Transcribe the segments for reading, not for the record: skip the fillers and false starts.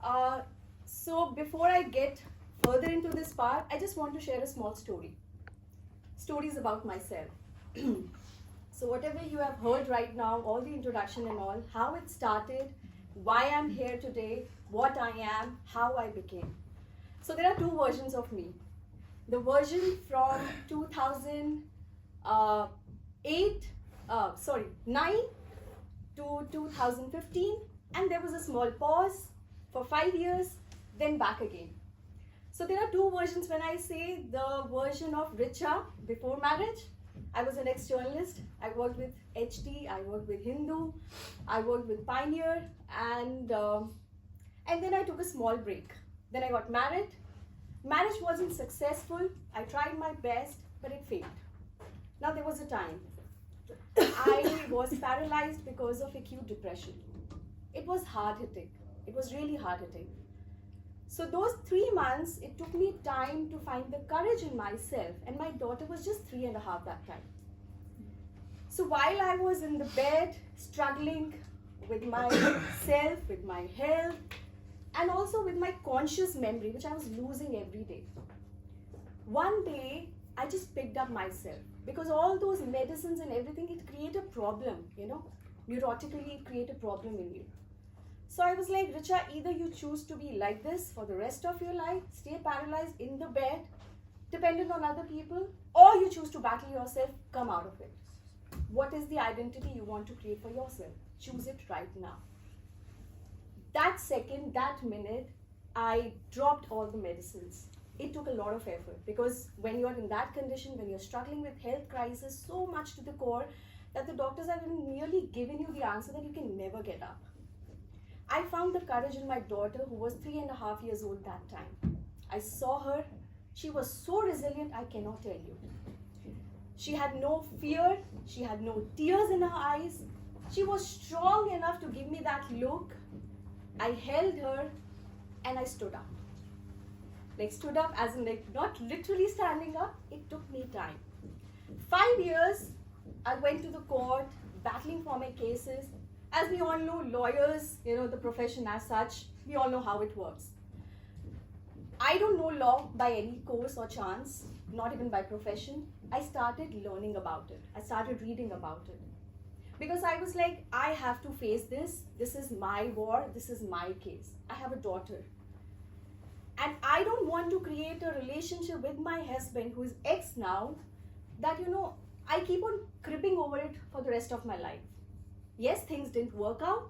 Uh, so before I get further into this part, I just want to share a small story. Stories about myself. So whatever you have heard right now, all the introduction and all, how it started, why I'm here today, what I am, how I became. So there are two versions of me. The version from 2008, 9 to 2015, and there was a small pause for 5 years, then back again. So there are two versions when I say the version of Richa before marriage. I was an ex-journalist. I worked with HT, I worked with Hindu, I worked with Pioneer, and then I took a small break. Then I got married. Marriage wasn't successful. I tried my best, but it failed. Now there was a time I was paralyzed because of acute depression. It was hard hitting. It was really hard hitting. So those 3 months, it took me time to find the courage in myself, and my daughter was just 3.5 that time. So while I was in the bed, struggling with myself, with my health, and also with my conscious memory, which I was losing every day, one day I just picked up myself, because all those medicines and everything, it create a problem, neurotically it create a problem in you. So I was like, Richa, either you choose to be like this for the rest of your life, stay paralyzed in the bed, dependent on other people, or you choose to battle yourself, come out of it. What is the identity you want to create for yourself? Choose it right now. That second, that minute, I dropped all the medicines. It took a lot of effort, because when you're in that condition, when you're struggling with health crisis so much to the core, that the doctors have nearly given you the answer that you can never get up. I found the courage in my daughter, who was 3.5 years old that time. I saw her. She was so resilient, I cannot tell you. She had no fear. She had no tears in her eyes. She was strong enough to give me that look. I held her and I stood up. Like stood up as in like not literally standing up. It took me time. 5 years, I went to the court, battling for my cases. As we all know, lawyers, the profession as such, we all know how it works. I don't know law by any course or chance, not even by profession. I started learning about it. I started reading about it. Because I was like, I have to face this. This is my war. This is my case. I have a daughter. And I don't want to create a relationship with my husband, who is ex now, that, I keep on cribbing over it for the rest of my life. Yes, things didn't work out.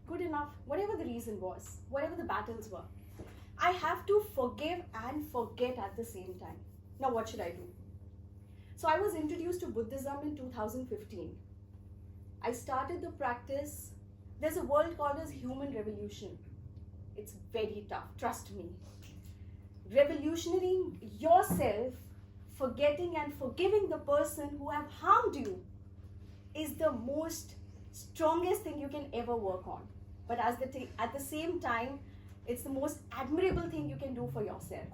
Good enough. Whatever the reason was, whatever the battles were, I have to forgive and forget at the same time. Now, what should I do? So I was introduced to Buddhism in 2015. I started the practice. There's a word called as human revolution. It's very tough, trust me. Revolutioning yourself, forgetting and forgiving the person who have harmed you, is the most strongest thing you can ever work on. But at the same time, it's the most admirable thing you can do for yourself.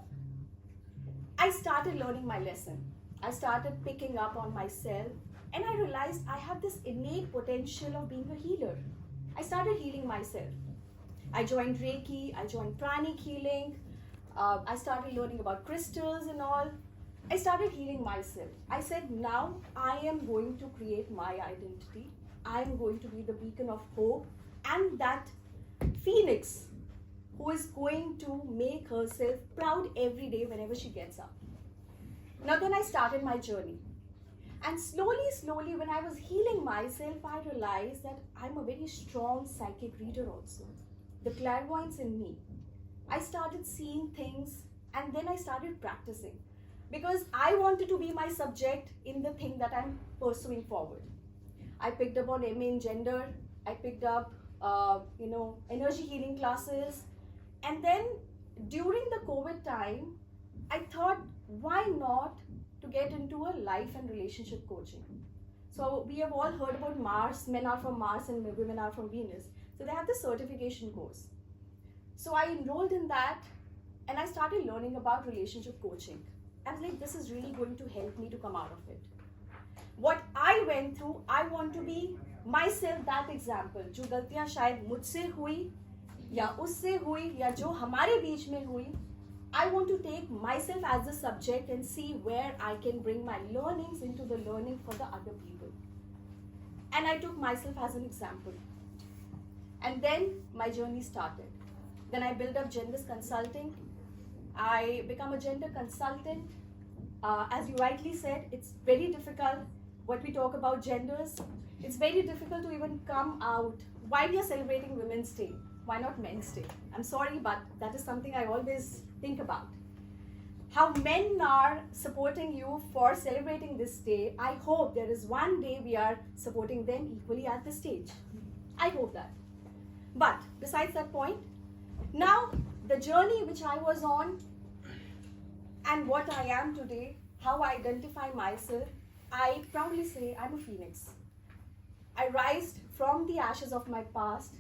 I started learning my lesson. I started picking up on myself, and I realized I have this innate potential of being a healer. I started healing myself. I joined Reiki, I joined pranic healing, I started learning about crystals and all. I started healing myself. I said, now I am going to create my identity. I am going to be the beacon of hope and that phoenix who is going to make herself proud every day whenever she gets up. Now then I started my journey. And slowly, when I was healing myself, I realized that I'm a very strong psychic reader also. The clairvoyance in me. I started seeing things, and then I started practicing. Because I wanted to be my subject in the thing that I'm pursuing forward. I picked up on MA in gender. I picked up, energy healing classes. And then during the COVID time, I thought, why not to get into a life and relationship coaching? So we have all heard about Mars. Men are from Mars and women are from Venus. So they have the certification course. So I enrolled in that, and I started learning about relationship coaching. I was like, this is really going to help me to come out of it. What I went through, I want to be myself that example. जो गलतियाँ शायद मुझसे हुई, या उससे हुई या जो हमारे बीच में हुई, I want to take myself as the subject and see where I can bring my learnings into the learning for the other people. And I took myself as an example. And then my journey started. Then I built up Genders Consulting. I become a gender consultant. As you rightly said, it's very difficult what we talk about genders. It's very difficult to even come out while you're celebrating Women's Day. Why not Men's Day? I'm sorry, but that is something I always think about. How men are supporting you for celebrating this day. I hope there is one day we are supporting them equally at the stage. I hope that. But besides that point, now the journey which I was on and what I am today, how I identify myself, I proudly say I'm a phoenix. I rise from the ashes of my past.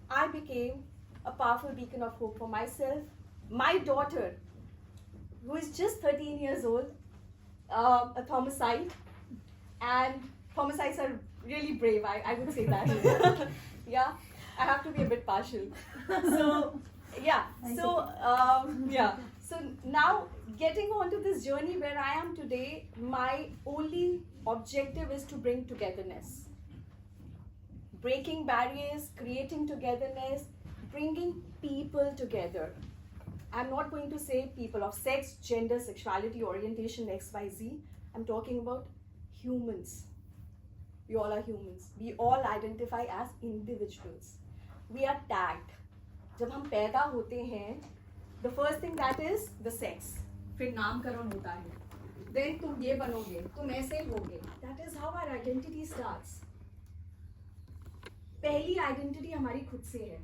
I became a powerful beacon of hope for myself. My daughter, who is just 13 years old, a Thomasite, and Thomasites are really brave, I would say that. Yeah, I have to be a bit partial. So, yeah, so now getting onto this journey where I am today, my only objective is to bring togetherness. Breaking barriers, creating togetherness, bringing people together. I'm not going to say people of sex, gender, sexuality, orientation, XYZ. I'm talking about humans. We all are humans. We all identify as individuals. We are tagged. जब हम पैदा होते हैं, the first thing that is the sex. फिर नामकरण होता है. Then तुम ये बनोगे, तुम ऐसे होगे. That is how our identity starts. पहली आइडेंटिटी हमारी खुद से है.